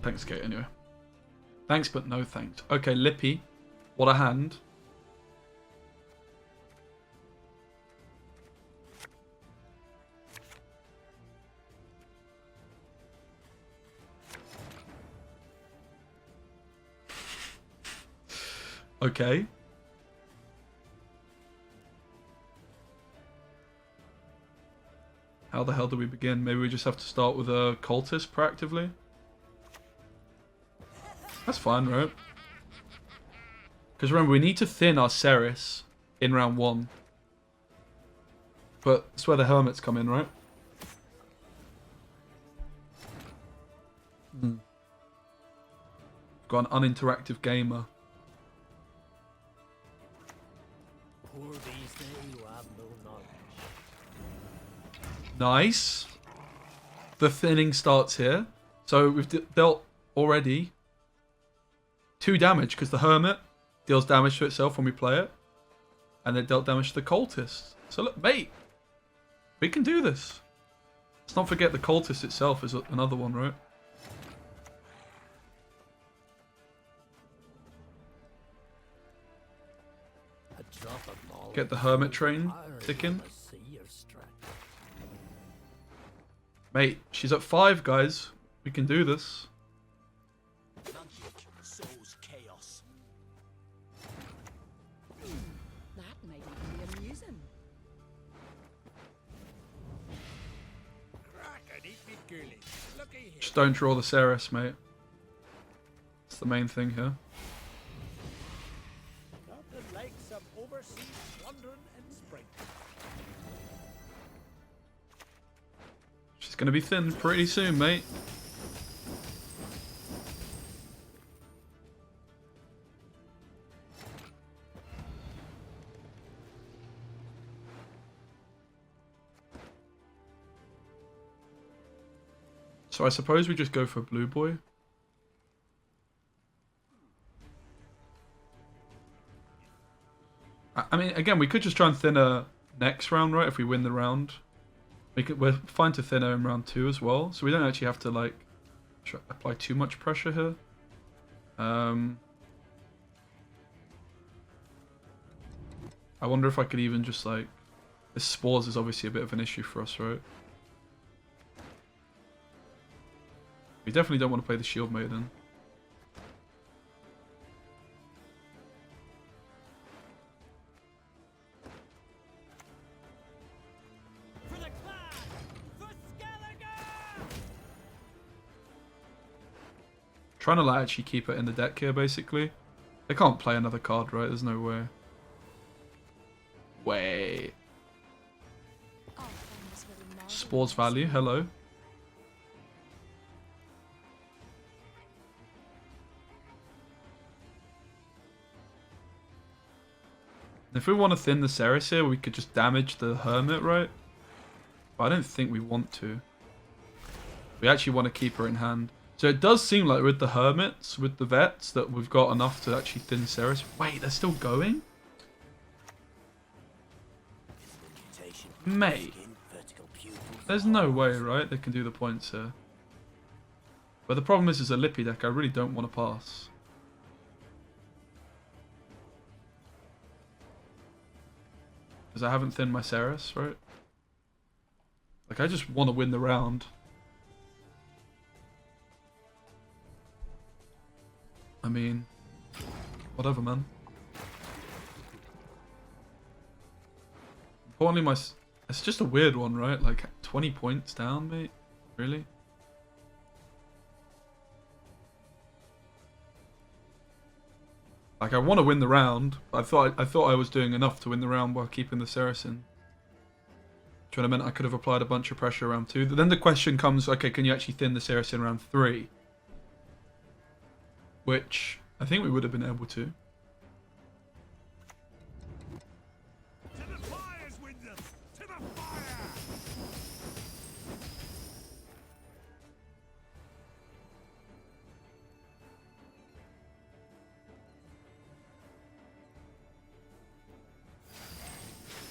Thanks, Kate, anyway. Thanks, but no thanks. Okay, Lippy. What a hand. Okay. How the hell do we begin? Maybe we just have to start with a cultist proactively? That's fine, right? Because remember, we need to thin our Cerys in round 1. But that's where the hermits come in, right? Got an uninteractive gamer. Nice. The thinning starts here. So we've dealt already 2 damage because the hermit deals damage to itself when we play it. And it dealt damage to the cultist. So look, mate. We can do this. Let's not forget the cultist itself is another one, right? Get the hermit train ticking. Mate, she's at 5, guys. We can do this. That might even be amusing. Just don't draw the Cerys, mate. That's the main thing here. Nothing like some overseas plundering and spring. She's gonna be thin pretty soon, mate. So I suppose we just go for Blue Boy. I mean, again, we could just try and thin her next round, right? If we win the round. We're fine to thin her in round 2 as well. So we don't actually have to, like, apply too much pressure here. I wonder if I could even just, like... This spores is obviously a bit of an issue for us, right? We definitely don't want to play the Shield Maiden. For the clan! For Skellige! Trying to like actually keep it in the deck here, basically. They can't play another card, right? There's no way. Wait. Spores value, hello. If we want to thin the Cerys here, we could just damage the Hermit, right? But I don't think we want to. We actually want to keep her in hand. So it does seem like with the Hermits, with the Vets, that we've got enough to actually thin Cerys. Wait, they're still going? Mate. There's no way, right? They can do the points here. But the problem is, as a Lippy deck, I really don't want to pass. Because I haven't thinned my Cerys, right? Like, I just want to win the round. I mean, whatever, man. Importantly, it's just a weird one, right? Like, 20 points down, mate? Really? Like, I want to win the round. I thought I was doing enough to win the round while keeping the Cerys in. Which would have meant I could have applied a bunch of pressure around 2. Then the question comes, okay, can you actually thin the Cerys in round 3? Which I think we would have been able to.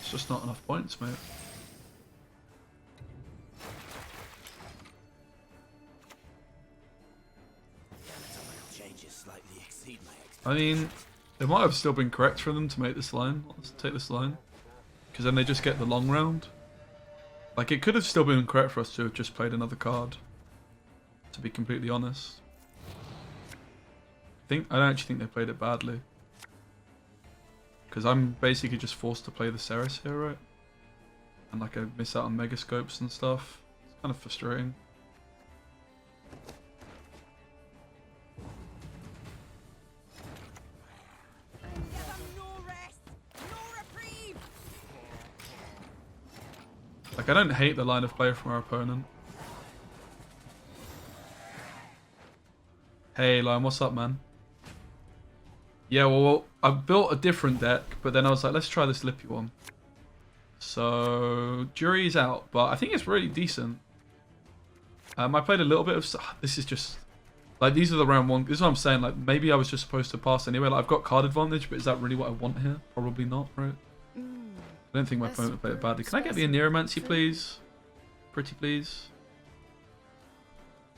It's just not enough points, mate. I mean, it might have still been correct for them to make this line. Let's take this line. Because then they just get the long round. Like, it could have still been correct for us to have just played another card. To be completely honest. I don't actually think they played it badly. Because I'm basically just forced to play the Cerys here, right? And like I miss out on megascopes and stuff. It's kind of frustrating. Give them no rest, no reprieve. Like, I don't hate the line of play from our opponent. Hey, Lion, what's up, man? Yeah, well, I built a different deck, but then I was like, let's try this Lippy one. So, Jury's out, but I think it's really decent. I played a little bit of... This is just... Like, these are the round one... This is what I'm saying, like, maybe I was just supposed to pass anyway. Like, I've got card advantage, but is that really what I want here? Probably not, right? I don't think my opponent played it badly. Can I get the Neuromancy, please? Pretty please.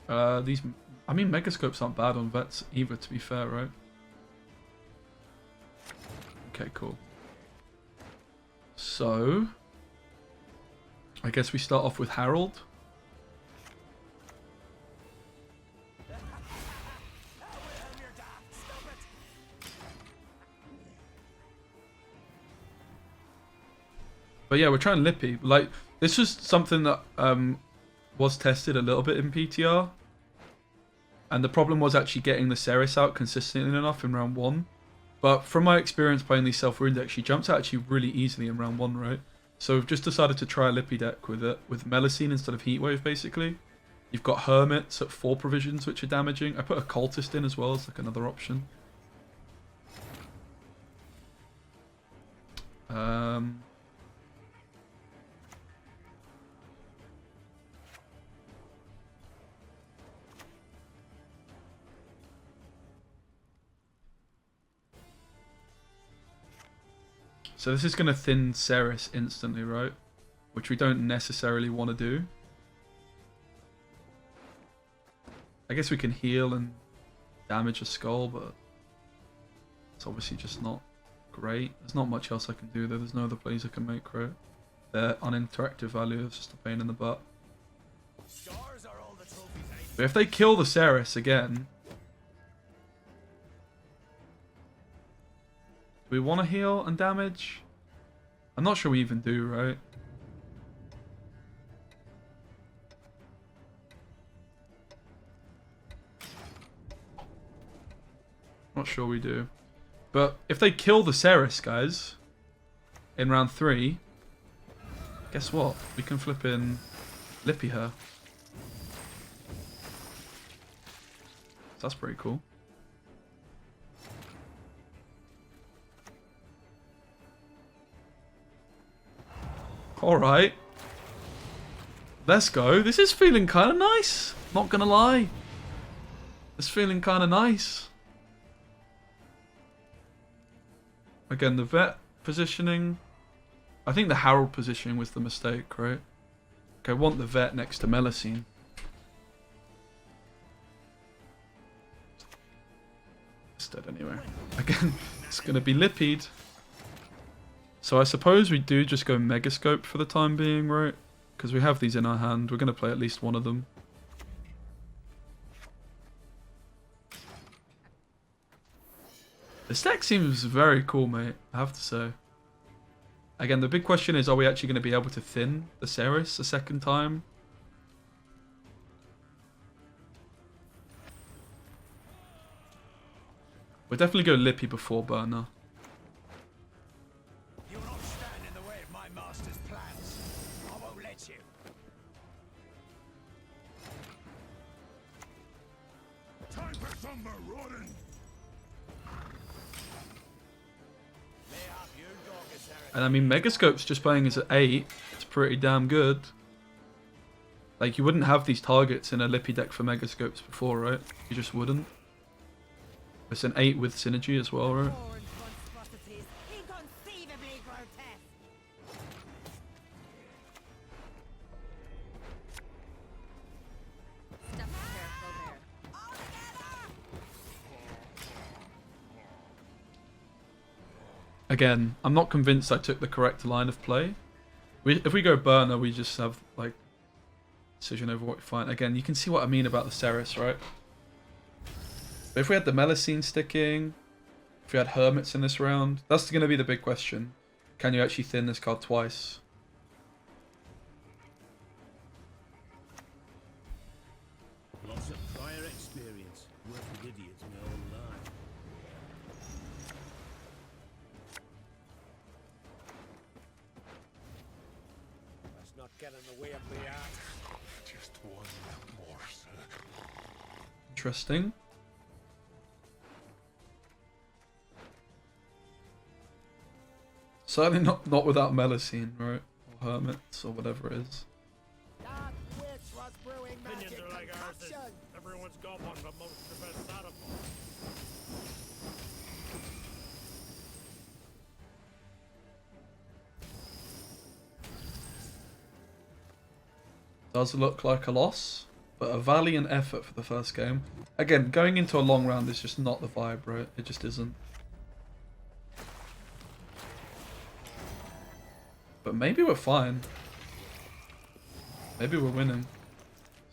These... I mean, Megascopes aren't bad on vets either, to be fair, right? Okay, cool. So... I guess we start off with Harold. But yeah, we're trying Lippy. Like, this was something that was tested a little bit in PTR. And the problem was actually getting the Cerys out consistently enough in round 1. But from my experience playing these self-rune decks, she jumps out actually really easily in round 1, right? So we've just decided to try a Lippy deck with it, with Melusine instead of Heatwave, basically. You've got Hermits at 4 provisions, which are damaging. I put a Cultist in as well as like another option. So this is going to thin Cerys instantly, right? Which we don't necessarily want to do. I guess we can heal and damage a skull, but it's obviously just not great. There's not much else I can do though. There's no other plays I can make, right? Their uninteractive value is just a pain in the butt. But if they kill the Cerys again... Do we want to heal and damage? I'm not sure we even do, right? Not sure we do. But if they kill the Cerys, guys, in round 3, guess what? We can flip in Lippy her. So that's pretty cool. Alright. Let's go. This is feeling kind of nice. Not gonna lie. It's feeling kind of nice. Again, the vet positioning. I think the Harold positioning was the mistake, right? Okay, I want the vet next to Melusine. It's dead anyway. Again, it's gonna be Lippied. So I suppose we do just go Megascope for the time being, right? Because we have these in our hand. We're going to play at least one of them. This deck seems very cool, mate. I have to say. Again, the big question is, are we actually going to be able to thin the Cerys a second time? We'll definitely go Lippy before Burner. And I mean, Megascope's just playing as an 8. It's pretty damn good. Like, you wouldn't have these targets in a Lippy deck for Megascopes before, right? You just wouldn't. It's an 8 with synergy as well, right? again, I'm not convinced I took the correct line of play. If we go burner, we just have like decision over what we find. Again, you can see what I mean about the Cerys, right? But if we had the Melusine sticking, if we had hermits in this round, that's going to be the big question. Can you actually thin this card twice? Lots of prior experience. Worth with idiots in their own line. Let's not get in the way of the act. Just one more circle. Interesting. Certainly not without Melusine, right? Or hermits, or whatever it is. That witch was brewing Opinions magic are like ours. concoction. Everyone's got one, but most prefer Sarapon. Does look like a loss, but a valiant effort for the first game. Again, going into a long round is just not the vibe, right? It just isn't. But maybe we're fine. Maybe we're winning.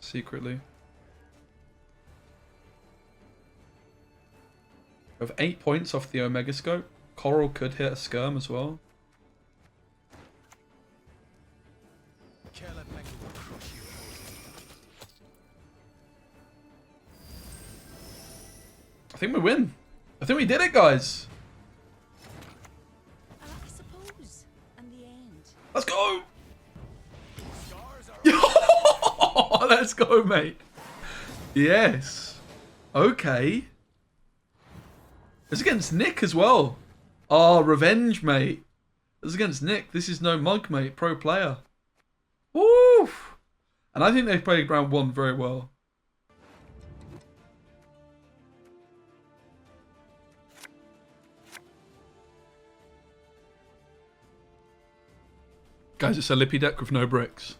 Secretly. We have 8 points off the Omega Scope. Coral could hit a skirm as well. I think we win. I think we did it, guys. I suppose. And the end. Let's go. Let's go, mate. Yes. Okay. It's against Nick as well. Oh, revenge, mate. It's against Nick. This is no mug, mate. Pro player. Woo! And I think they played round 1 very well. Guys, it's a Lippy deck with no bricks.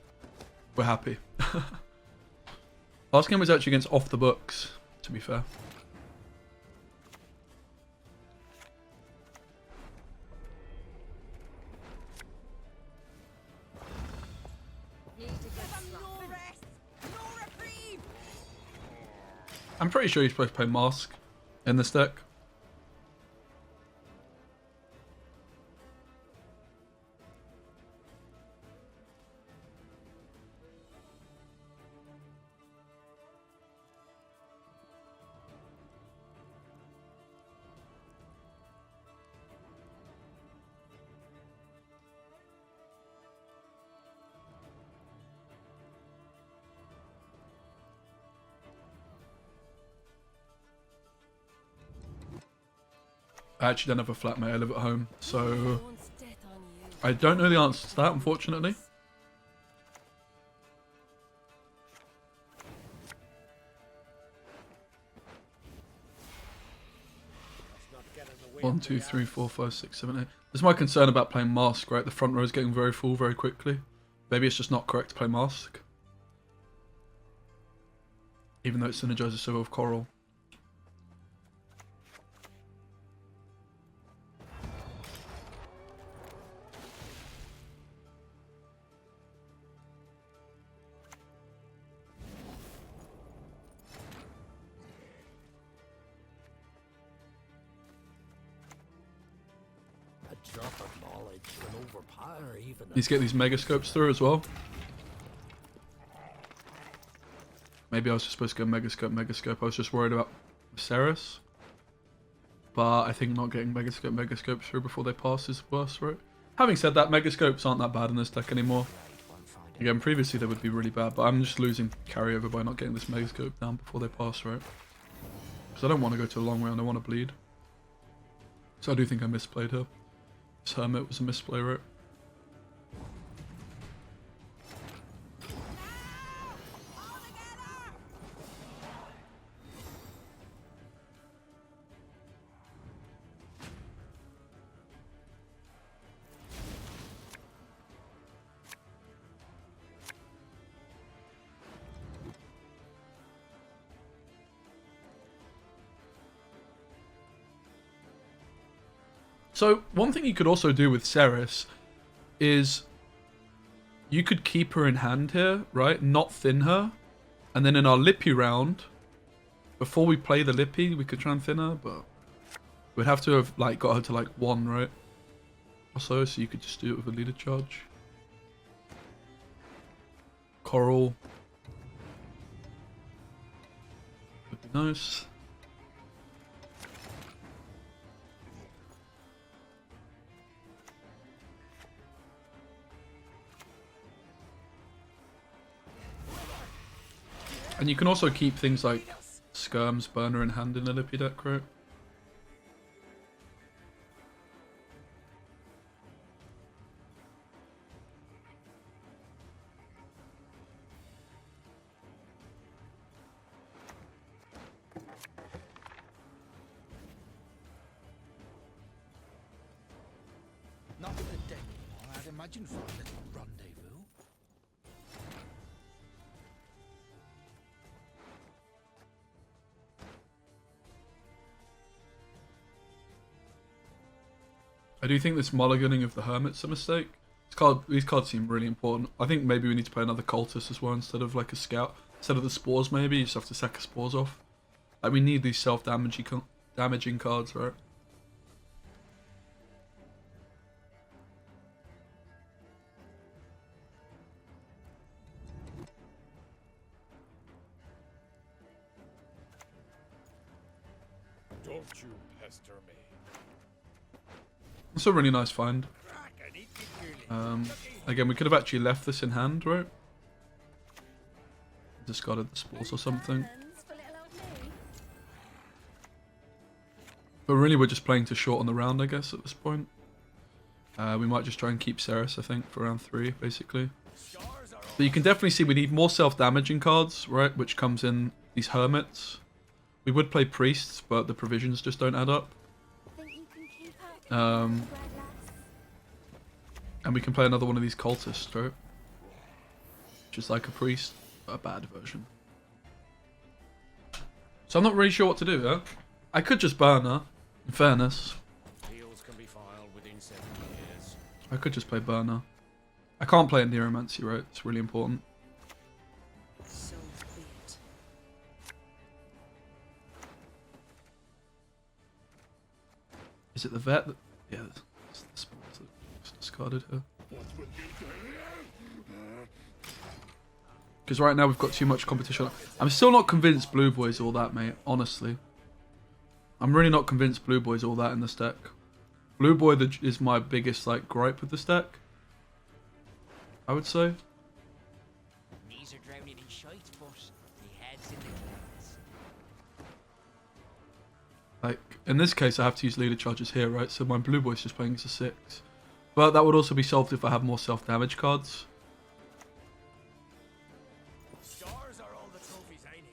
We're happy. Last game was actually against Off the Books, to be fair. Give him no rest. No reprieve. I'm pretty sure you're supposed to play Mask in this deck. I actually don't have a flatmate, I live at home, so I don't know the answer to that, unfortunately. Let's not get in the way 1, of 2, the 3, act. 4, 5, 6, 7, 8. This is my concern about playing Mask, right? The front row is getting very full very quickly. Maybe it's just not correct to play Mask. Even though it synergizes so well with Coral. A drop of knowledge can overpower even Need to get these Mega Scopes through as well. Maybe I was just supposed to go Mega Scope. I was just worried about Cerys. But I think not getting Mega Scope through before they pass is worse, right? Having said that, Mega Scopes aren't that bad in this deck anymore. Again, previously they would be really bad, but I'm just losing carryover by not getting this Mega Scope down before they pass, right? Because I don't want to go to a long round, I want to bleed. So I do think I misplayed her. This Hermit was a misplay, right? So one thing you could also do with Cerys is you could keep her in hand here, right? Not thin her. And then in our Lippy round, before we play the Lippy, we could try and thin her, but we'd have to have like got her to like 1, right? Or so you could just do it with a leader charge. Coral. Would be nice. And you can also keep things like Skirm's Burner in hand in the Lippy deck, right? Not with the deck one, I'd imagine for a little rendezvous. I do think this mulliganing of the Hermit's a mistake. These cards seem really important. I think maybe we need to play another Cultist as well instead of like a Scout. Instead of the Spores maybe, you just have to sack Spores off. Like we need these self-damaging cards, right? Don't you pester me. It's a really nice find. Again, we could have actually left this in hand, right? Discarded the Spores or something. Diamonds for little old me. But really we're just playing to short on the round, I guess, at this point. We might just try and keep Cerys, I think, for round 3, basically. But you can definitely see we need more self-damaging cards, right? Which comes in these Hermits. We would play Priests, but the provisions just don't add up. Think you can keep up, Um, Brad lass? and we can play another one of these Cultists, right? Which is like a Priest, but a bad version. So I'm not really sure what to do, huh? I could just burn her, in fairness. Deals can be filed within 7 years. I could just play Burner. I can't play Neuromancy, right? It's really important. So be it. Is it the vet? Yeah, it's the spawns that's discarded here. Because right now we've got too much competition. I'm still not convinced Blue Boy's all that, mate. Honestly. I'm really not convinced Blue Boy's all that in this deck. Blue Boy is my biggest like gripe with this deck, I would say. Knees are drowning in shite, but the head's in the clouds. Like, in this case I have to use leader charges here, right? So my Blue Boy's just playing as a 6. But that would also be solved if I have more self-damage cards. Stars are all the trophies I need.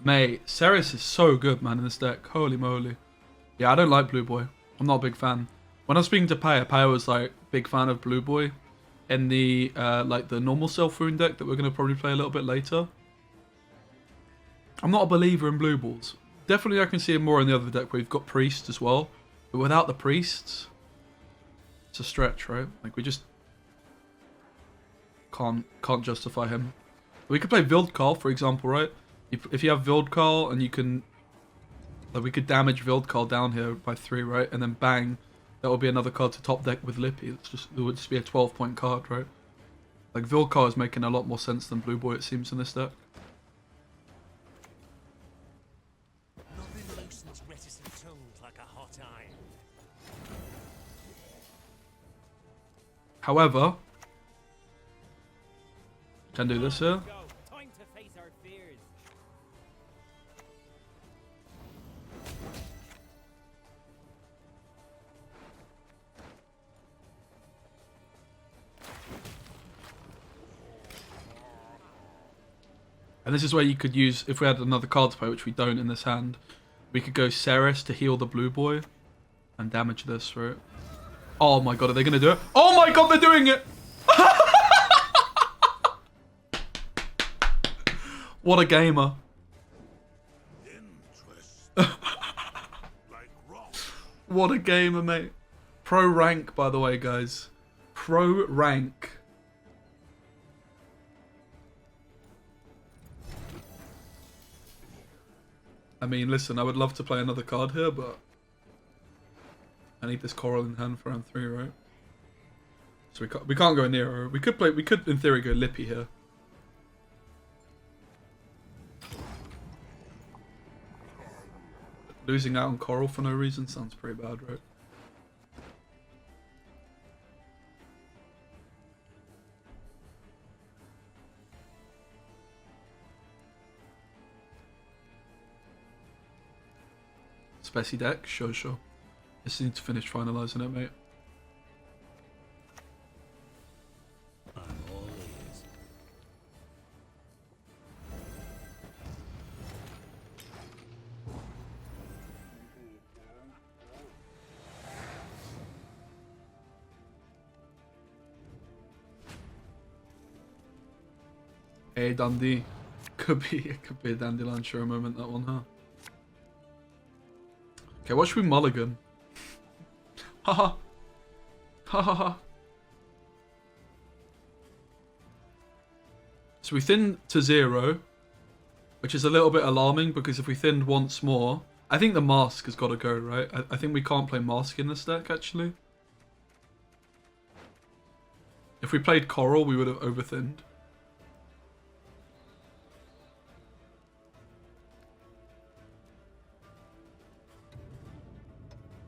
Mate, Cerys is so good, man, in this deck. Holy moly. Yeah, I don't like Blue Boy. I'm not a big fan. When I was speaking to Paya was like, big fan of Blue Boy in the, like, the normal self-rune deck that we're going to probably play a little bit later. I'm not a believer in Blue Balls. Definitely I can see it more in the other deck where we've got Priests as well. But without the Priests, it's a stretch, right? Like, we just can't justify him. We could play Vildkarl, for example, right? If you have Vildkarl and you can... Like, we could damage Vildkarl down here by 3, right? And then bang, that would be another card to top deck with Lippy. It would just be a 12-point card, right? Like, Vildkarl is making a lot more sense than Blue Boy, it seems, in this deck. Nothing loosens reticent tongues like a hot iron. However, can do this here. Go. Time to face our fears. And this is where you could use, if we had another card to play, which we don't in this hand, we could go Cerys to heal the Blue Boy. and damage this, right? Oh my god, are they gonna do it? Oh my god, they're doing it! What a gamer. What a gamer, mate. Pro rank, by the way, guys. Pro rank. I mean, listen, I would love to play another card here, but I need this coral in hand for round 3, right? So we can't go Nero. We could in theory go Lippy here. Losing out on coral for no reason sounds pretty bad, right? Speci deck? Sure. Just need to finish finalising it, mate. I'm all ears. Hey, Dundee. Could be a Dandelion Show moment, that one, huh? Okay, what should we mulligan? Haha. Ha. So we thin to 0, which is a little bit alarming because if we thinned once more, I think the mask has got to go, right? I think we can't play mask in this deck, actually. If we played coral, we would have overthinned.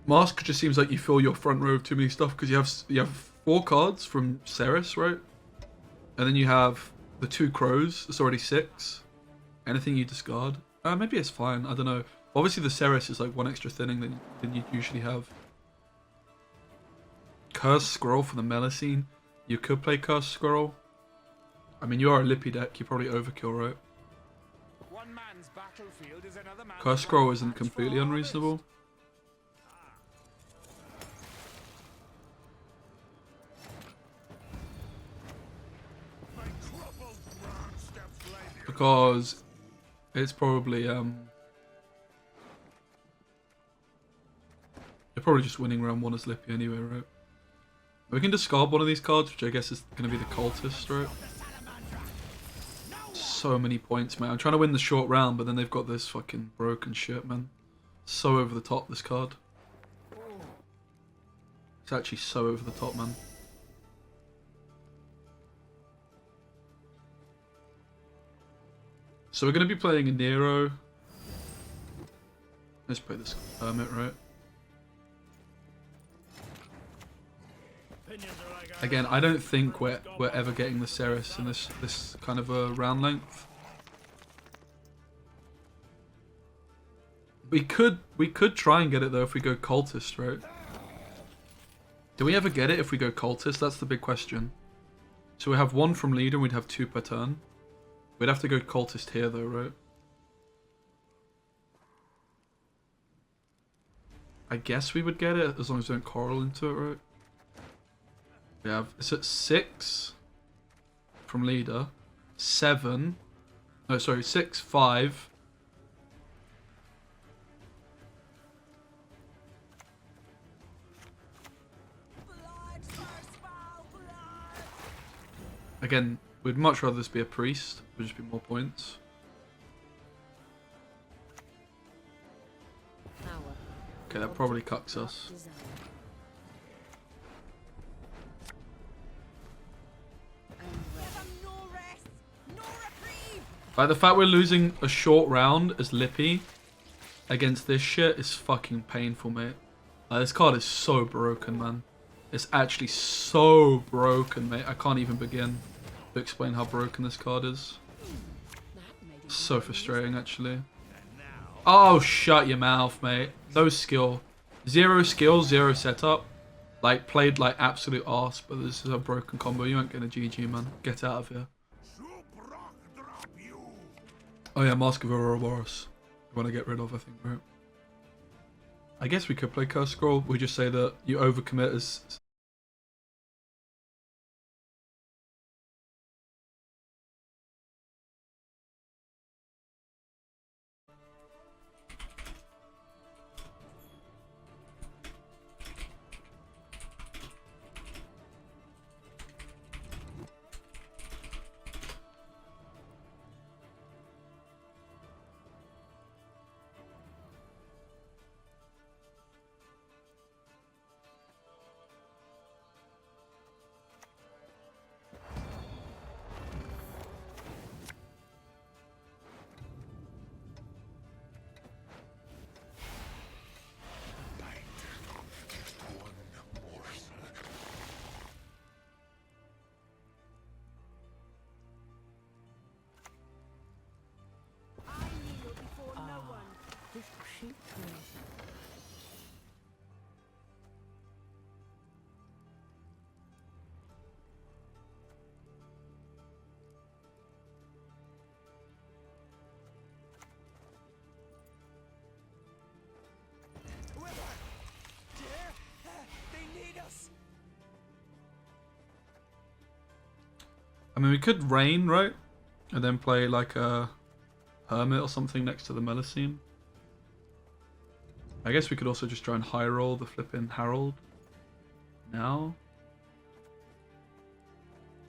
Mask just seems like you fill your front row with too many stuff because you have 4 cards from Cerys, right? And then you have the 2 crows. It's already 6. Anything you discard? Maybe it's fine. I don't know. Obviously, the Cerys is like 1 extra thinning than you'd usually have. Cursed Scroll for the Melusine. You could play Cursed Scroll. I mean, you are a Lippy deck. You probably overkill, right? One man's battlefield is another man's Cursed Scroll isn't match for completely harvest. unreasonable. Because it's probably you're probably just winning round 1 as Lippy anyway, right? We can discard one of these cards, which I guess is going to be the Cultist, right? So many points, man. I'm trying to win the short round, but then they've got this fucking broken shit, man. So over the top, this card. It's actually so over the top, man. So we're going to be playing a Nero. Let's play this Hermit, right? Again, I don't think we're ever getting the Cerys in this kind of a round length. We could try and get it though if we go Cultist, right? Do we ever get it if we go Cultist? That's the big question. So we have 1 from leader and we'd have 2 per turn. We'd have to go Cultist here though, right? I guess we would get it as long as we don't coral into it, right? We have, it's at 6 from leader, 7, no sorry, 6, 5. Again, we'd much rather this be a priest, would just be more points. Okay, that probably cucks us. Like, the fact we're losing a short round as Lippy against this shit is fucking painful, mate. Like, this card is so broken, man. It's actually so broken, mate. I can't even begin to explain how broken this card is. So frustrating, actually. Oh, shut your mouth, mate. No skill. 0 skill, 0 setup. Like, played like absolute arse, but this is a broken combo. You ain't getting a GG, man. Get out of here. Oh yeah, Mask of Ouroboros. You want to get rid of, I think, right? I guess we could play Curse Scroll. We just say that you overcommit as... Just one morsel. I kneel before no one. This sheep tree. They need us. I mean, we could Rain, right? And then play like a Hermit or something next to the Melusine. I guess we could also just try and high roll the flipping Herald now.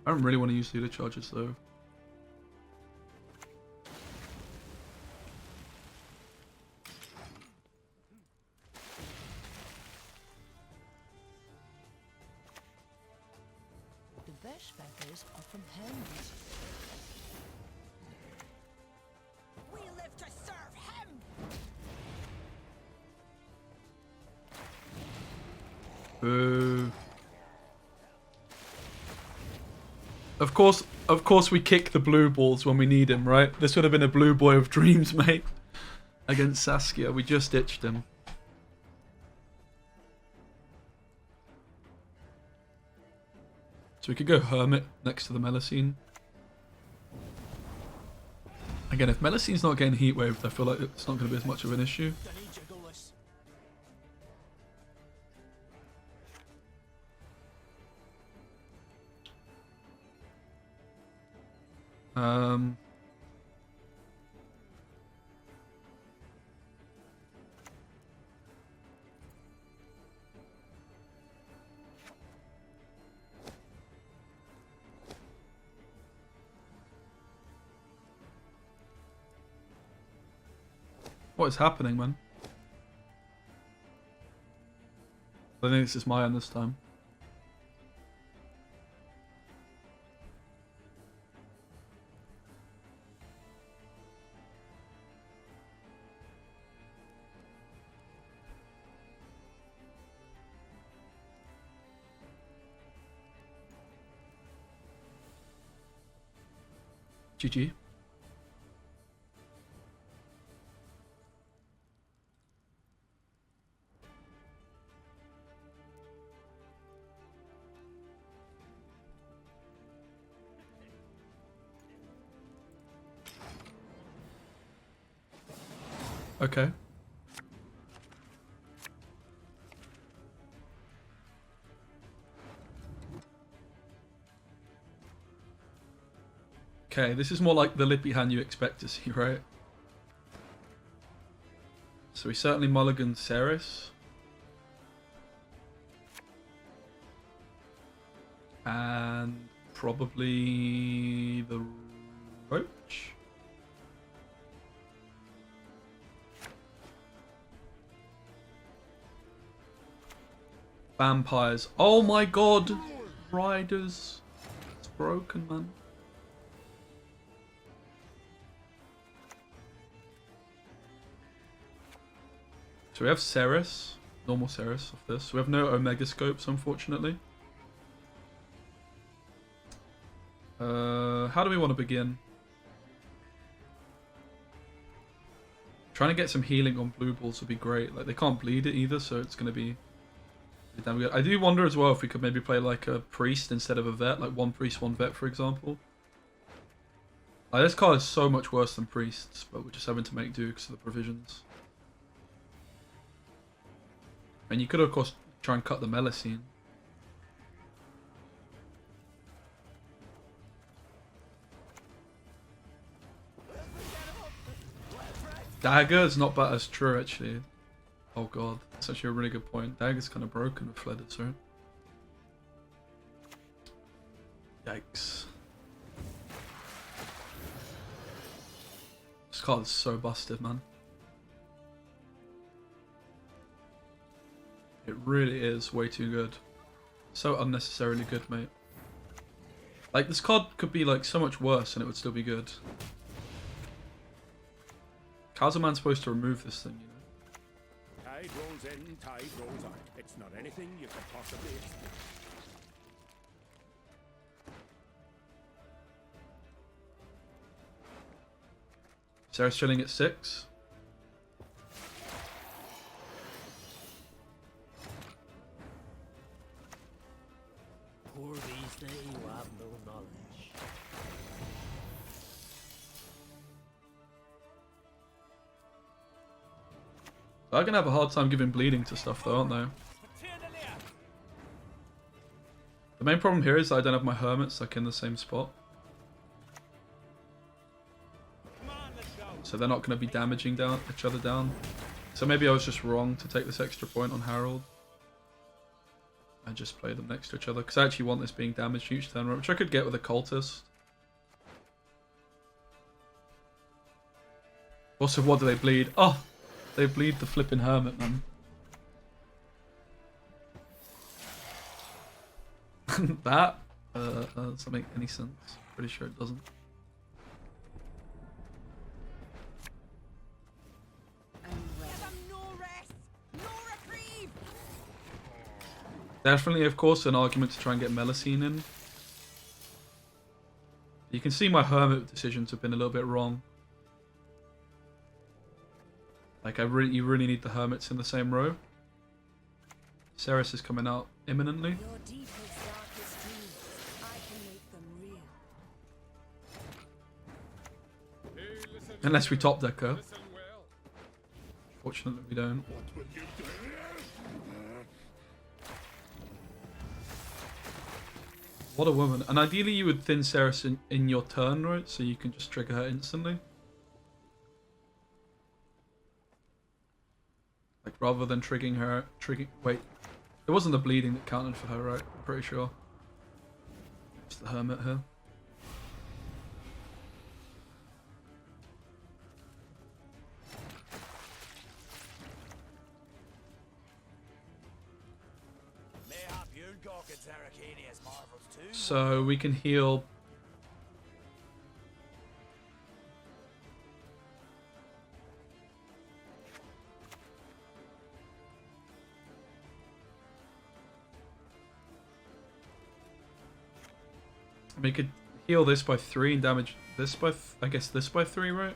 I don't really want to use leader charges though. The best feathers are from hens. We live to serve him. Boo. Of course we kick the blue balls when we need him, right? This would have been a blue boy of dreams, mate. Against Saskia, we just ditched him. So we could go Hermit next to the Melusine. Again, if Melusine's not getting Heatwave, I feel like it's not going to be as much of an issue. Danny Jiggleless. What is happening, man? I think this is my end this time. GG. Okay. Okay, this is more like the Lippy hand you expect to see, right? So we certainly mulligan Cerys. And probably the Roach. Vampires. Oh my god! Riders. It's broken, man. So we have Cerys. Normal Cerys of this. We have no Omega Scopes, unfortunately. How do we want to begin? Trying to get some healing on blue balls would be great. Like, they can't bleed it either, so it's going to be damn good. I do wonder as well if we could maybe play like a priest instead of a vet, like one priest, one vet, for example. Like, this card is so much worse than priests, but we're just having to make do because of the provisions. And you could, of course, try and cut the Melusine. Dagger is not bad as true, actually. Oh god, that's actually a really good point. Dagger's kind of broken with Fledded, so. Yikes. This card is so busted, man. It really is way too good. So unnecessarily good, mate. Like, this card could be like so much worse and it would still be good. How's a man supposed to remove this thing, you know? Tide rolls in, tide rolls out. It's not anything you could possibly expect. Cerys chilling at 6. Poor these they who have no knowledge. They're gonna have a hard time giving bleeding to stuff though, aren't they? The main problem here is that I don't have my hermits like in the same spot. So they're not gonna be damaging down each other down. So maybe I was just wrong to take this extra point on Harold. And just play them next to each other. Because I actually want this being damaged each turn, which I could get with a cultist. Also, what do they bleed? Oh! They bleed the flipping hermit, man. That doesn't make any sense. Pretty sure it doesn't. Give them no rest, no reprieve. Definitely, of course, an argument to try and get Melusine in. You can see my hermit decisions have been a little bit wrong. Like, you really need the hermits in the same row. Cerys is coming out imminently. Your deepest, darkest dreams, I can make them real. Unless we top deck her. Fortunately, we don't. What will you do? What a woman. And ideally, you would thin Cerys in your turn, right? So you can just trigger her instantly. Like, rather than triggering her... Wait. It wasn't the bleeding that counted for her, right? I'm pretty sure. It's the hermit here. Mayhap you're gawking Arcania's marvels too. So we can heal... We could heal this by 3 and damage this by... I guess this by 3, right?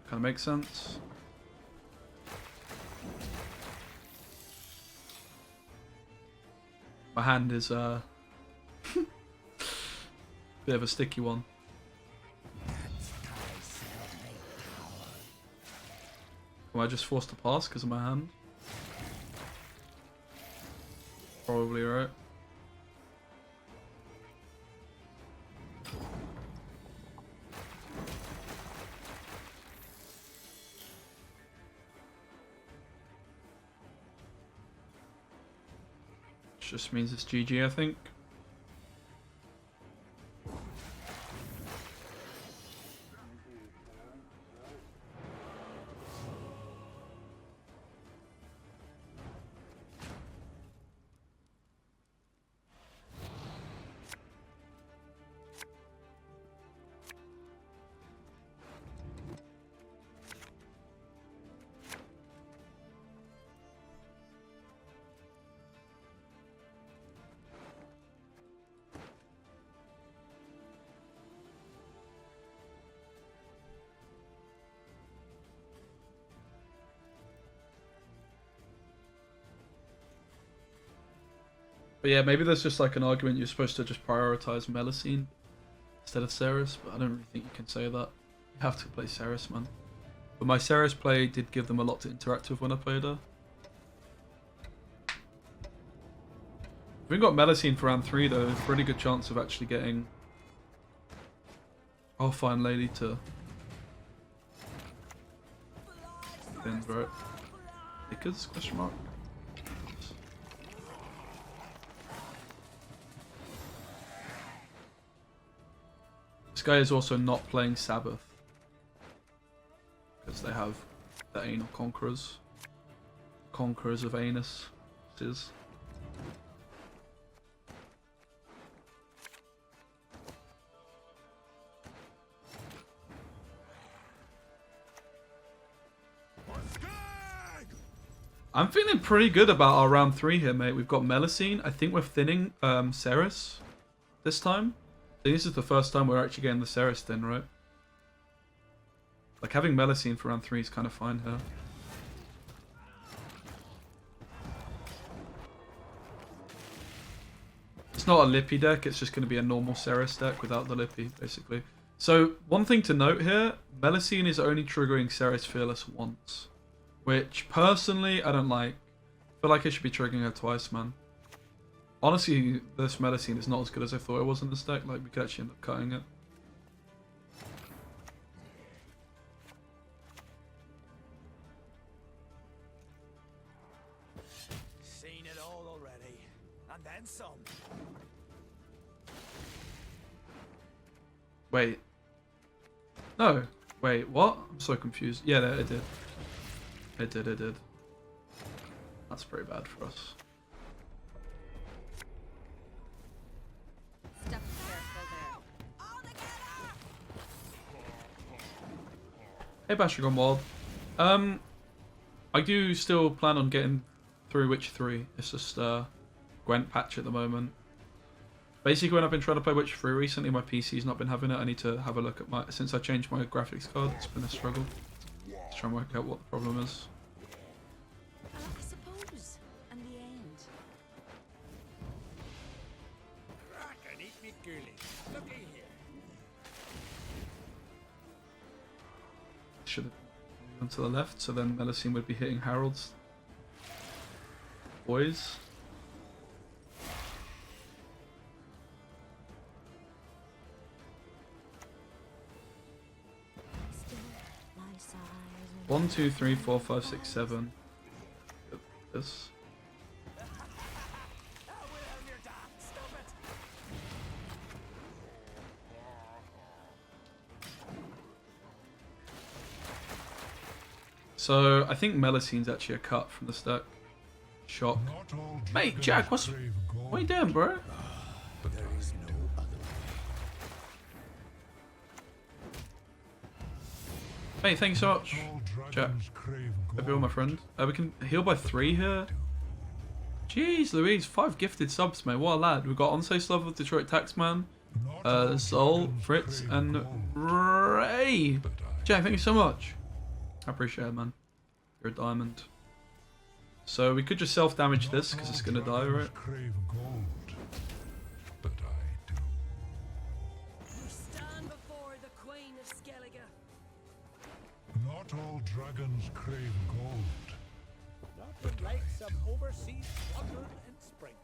Kind of makes sense. My hand is bit of a sticky one. Am I just forced to pass because of my hand? Probably right. Which just means it's GG, I think. But yeah, maybe there's just like an argument you're supposed to just prioritize Melusine instead of Cerys, but I don't really think you can say that. You have to play Cerys, man. But my Cerys play did give them a lot to interact with when I played her. We've got Melusine for round 3 though. Pretty good chance of actually getting our fine lady to then bro. Because question mark. This guy is also not playing Sabbath because they have the anal conquerors. Conquerors of anus. I'm feeling pretty good about our round 3 here, mate. We've got Melusine. I think we're thinning Cerys this time. I think this is the first time we're actually getting the Cerys thin, right? Like, having Melusine for round 3 is kind of fine here. It's not a Lippy deck, it's just going to be a normal Cerys deck without the Lippy, basically. So, one thing to note here, Melusine is only triggering Cerys Fearless once. Which, personally, I don't like. I feel like I should be triggering her twice, man. Honestly, this Melusine is not as good as I thought it was in this deck. Like, we could actually end up cutting it. Seen it all already. And then some. Wait. No. Wait, what? I'm so confused. Yeah, it did. It did. That's pretty bad for us. Step careful there. Hey, Bastragon Wild. I do still plan on getting through Witcher 3. It's just Gwent patch at the moment. Basically, when I've been trying to play Witcher 3 recently, my PC's not been having it. I need to have a look at my... Since I changed my graphics card, it's been a struggle. Let's try and work out what the problem is. I suppose. And the end. Crack and eat me ghoulies. Looky here. Should have gone to the left, so then Melusine would be hitting Harold's boys. Still lie side. 1, 2, 3, 4, 5, 6, 7. This. So I think Melusine's actually a cut from the stack. Shock. Mate, Jack, what are you doing, bro? There is no other way. Mate, thank you so much. Jack. Hope you're my friend. We can heal by 3 here. Jeez Louise, 5 gifted subs, mate. What a lad. We've got Onse Love with Detroit Taxman, Sol, Fritz, and Ray. Jack, thank you so much. I appreciate it, man. You're a diamond. So we could just self-damage this because it's gonna die, right? We stand before the Queen of Skellige. Not all dragons crave gold. Not the likes of overseas water in springtime.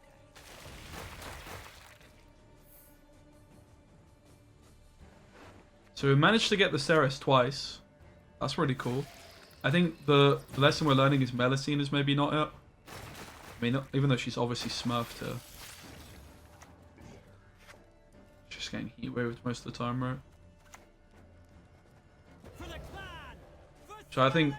So we managed to get the Cerys twice. That's really cool. I think the lesson we're learning is Melusine is maybe not it. I mean, even though she's obviously smurfed her. She's getting Heatwave most of the time, right? For the clan! So I think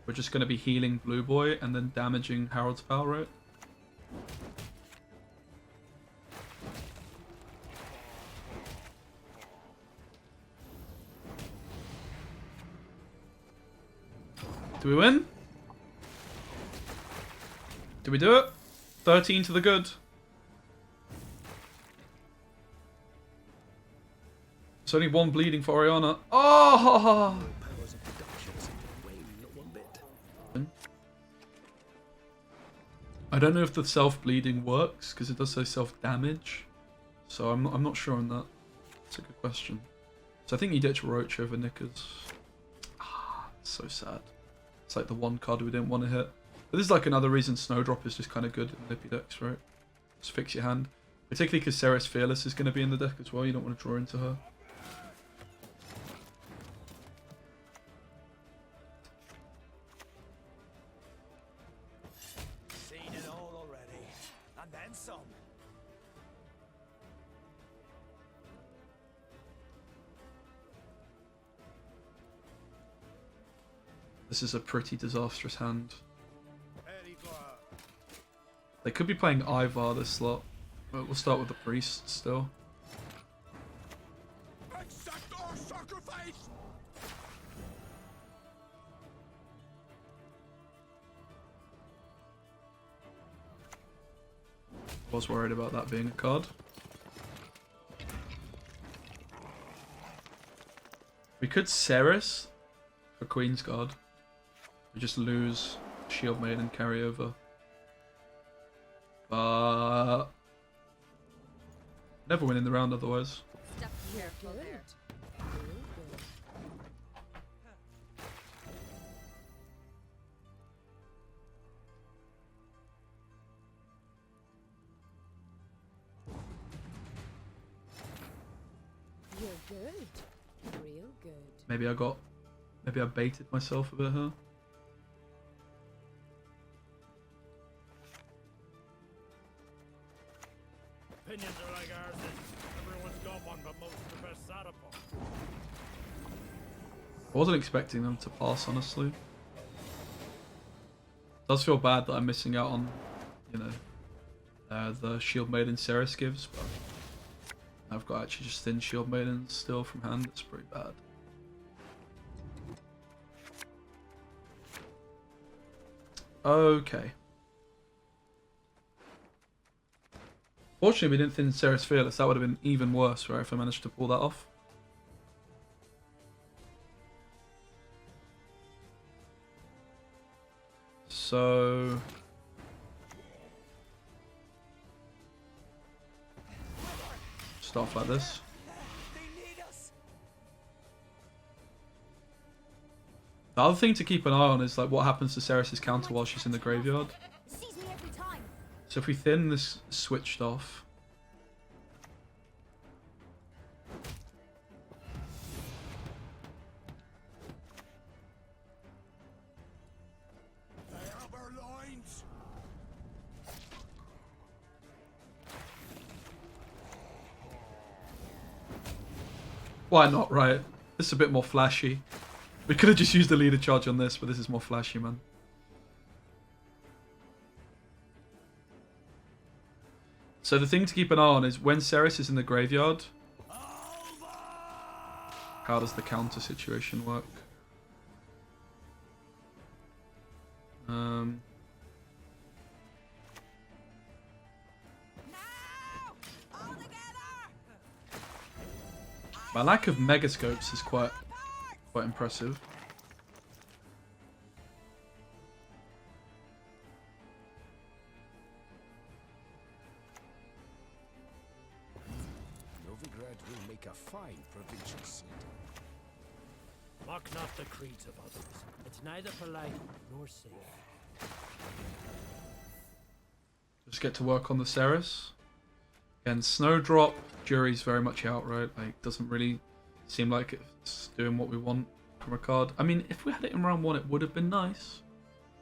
we're just going to be healing Blue Boy and then damaging Harold's Pal, right? Do we win? Do we do it? 13 to the good. It's only 1 bleeding for Oriana. Oh! Powers of production seem to wane not one bit. I don't know if the self-bleeding works because it does say self-damage. So I'm not sure on that. That's a good question. So I think you ditch Roach over Knickers. Ah, so sad. It's like the one card we didn't want to hit. But this is like another reason Snowdrop is just kind of good in Lippy decks, right? Just fix your hand. Particularly because Cerys Fearless is going to be in the deck as well. You don't want to draw into her. Seen it all already. And then some. This is a pretty disastrous hand. Very good. They could be playing Ivar this slot. But we'll start with the Priest still. Accept our sacrifice! Was worried about that being a card. We could Cerys for Queen's Guard. We just lose Shield Maiden and carry over. But never win in the round otherwise. Step careful there. Real good. You're good. Real good. Maybe I baited myself a bit here. Opinions are like ours. Everyone's got one, but most of the best sat upon. I wasn't expecting them to pass, honestly. Does feel bad that I'm missing out on, you know, the Shield Maiden Cerys gives, but I've got actually just thin Shield Maidens still from hand. It's pretty bad. Okay. Fortunately, we didn't thin Cerys Fearless. That would have been even worse, right, if I managed to pull that off. So start off like this. They need us. The other thing to keep an eye on is like what happens to Cerys' counter while she's in the graveyard. Sees me every time. So if we thin this switched off, They have our loins. why not, right? This is a bit more flashy. We could have just used the leader charge on this, but this is more flashy, man. So the thing to keep an eye on is when Cerys is in the graveyard, how does the counter situation work? All together. My lack of megascopes is quite impressive. Novigrad will make a fine provincial city. Mock not the creeds of others. It's neither polite nor safe. Just get to work on the Cerys. Again, Snowdrop, Jury's very much out, right? Like, doesn't really seem like it's doing what we want from a card. I mean, if we had it in round one, it would have been nice.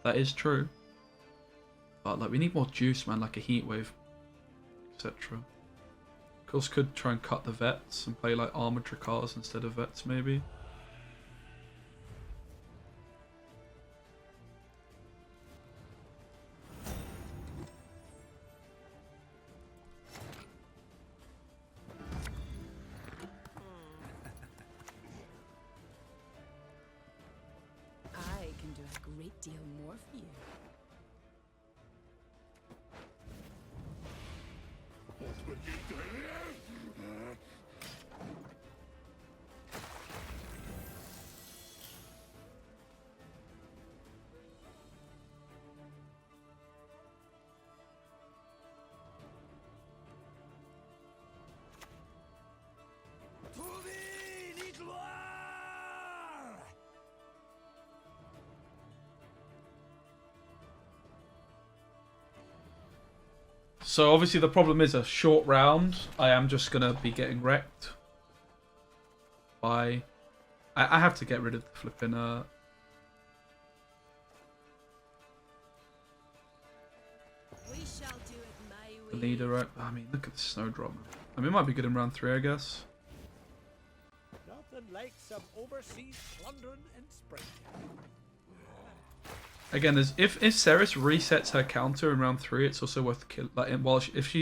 That is true. But, like, we need more juice, man, like a Heatwave, etc. Of course, could try and cut the vets and play, like, armored Drakars instead of vets, maybe. I can do a great deal more for you. So obviously the problem is a short round. I am just gonna be getting wrecked by. I have to get rid of the flipping We shall do it my the way. leader, right? I mean, look at the snowdrop. I mean, it might be good in round 3, I guess. Nothing like some overseas plundering in spring. Again, there's if Cerys resets her counter in round 3, it's also worth kill. Like, if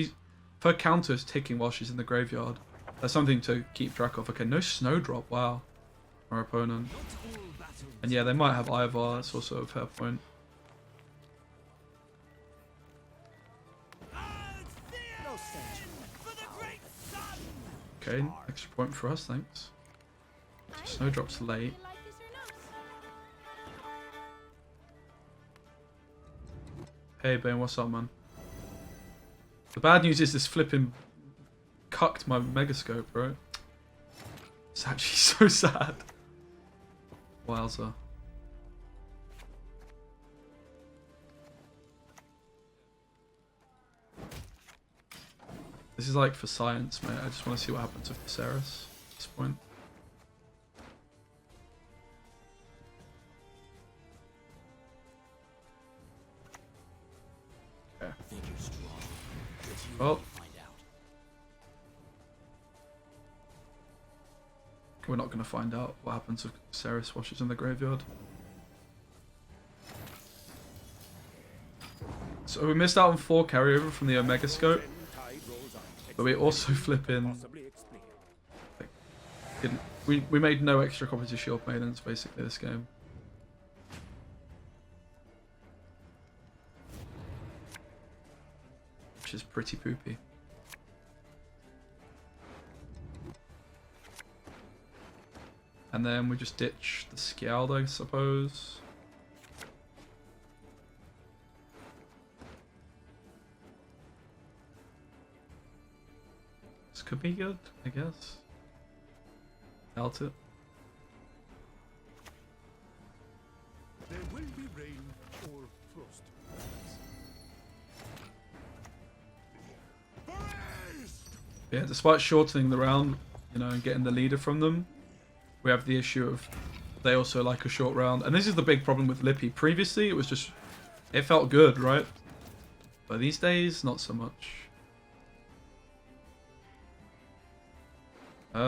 her counter is ticking while she's in the graveyard, that's something to keep track of. Okay, no snowdrop. Wow, our opponent. And yeah, they might have Ivar. That's also a fair point. Okay, extra point for us, thanks. Snowdrop's late. Hey Ben, what's up, man? The bad news is this flipping cucked my megascope, right? It's actually so sad. Wowza. This is like for science, mate. I just want to see what happens with Cerys at this point. Okay. Well, we're not going to find out what happens with Cerys while she's in the graveyard. So we missed out on 4 carryover from the Omega Scope, but we also flipping. Like, we made no extra copies of Shield Maidens basically this game. Which is pretty poopy. And then we just ditch the Scald, I suppose. This could be good, I guess. Doubt it. There will be rain or frost. Yeah, despite shortening the round, you know, and getting the leader from them, we have the issue of they also like a short round. And this is the big problem with Lippy. Previously, it was just, it felt good, right? But these days, not so much. Come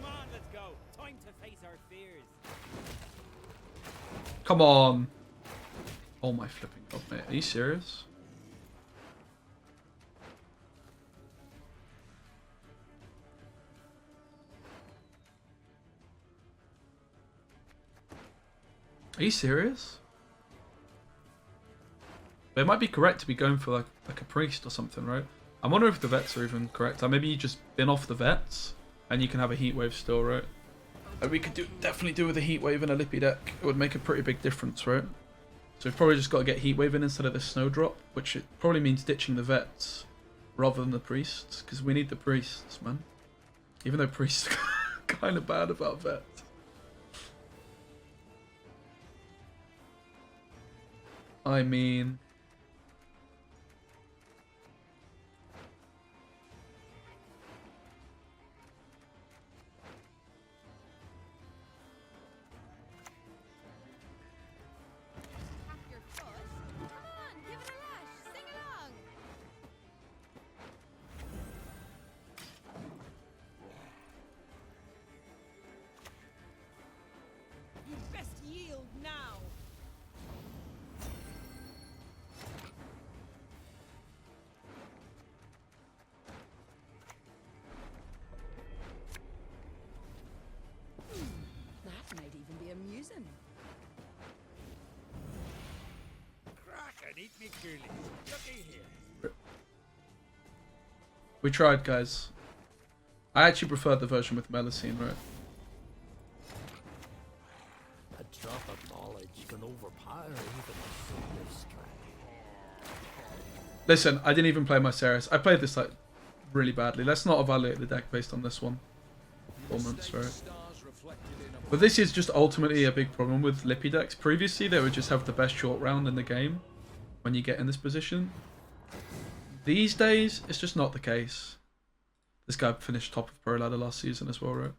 on, let's go. Time to face our fears. Come on. Oh my flipping god, mate. Are you serious? Are you serious? But it might be correct to be going for like a priest or something, right? I wonder if the vets are even correct. Or maybe you just bin off the vets and you can have a Heatwave still, right? And we could definitely do with a Heatwave in a Lippy deck. It would make a pretty big difference, right? So we've probably just got to get Heatwave in instead of the Snowdrop, which it probably means ditching the vets rather than the priests, because we need the priests, man. Even though priests are kind of bad about vets. I mean... Tap your foot. Come on, give it a lash. Sing along. You best yield now. That might even be amusing. Crack and eat me ghoulies. Looky here. We tried, guys. I actually preferred the version with Melusine, right? A drop of knowledge can overpower even a single strength. Listen, I didn't even play my Cerys. I played this like really badly. Let's not evaluate the deck based on this one. Performance, right? But this is just ultimately a big problem with Lippy decks. Previously, they would just have the best short round in the game when you get in this position. These days, it's just not the case. This guy finished top of Pro Ladder last season as well, right?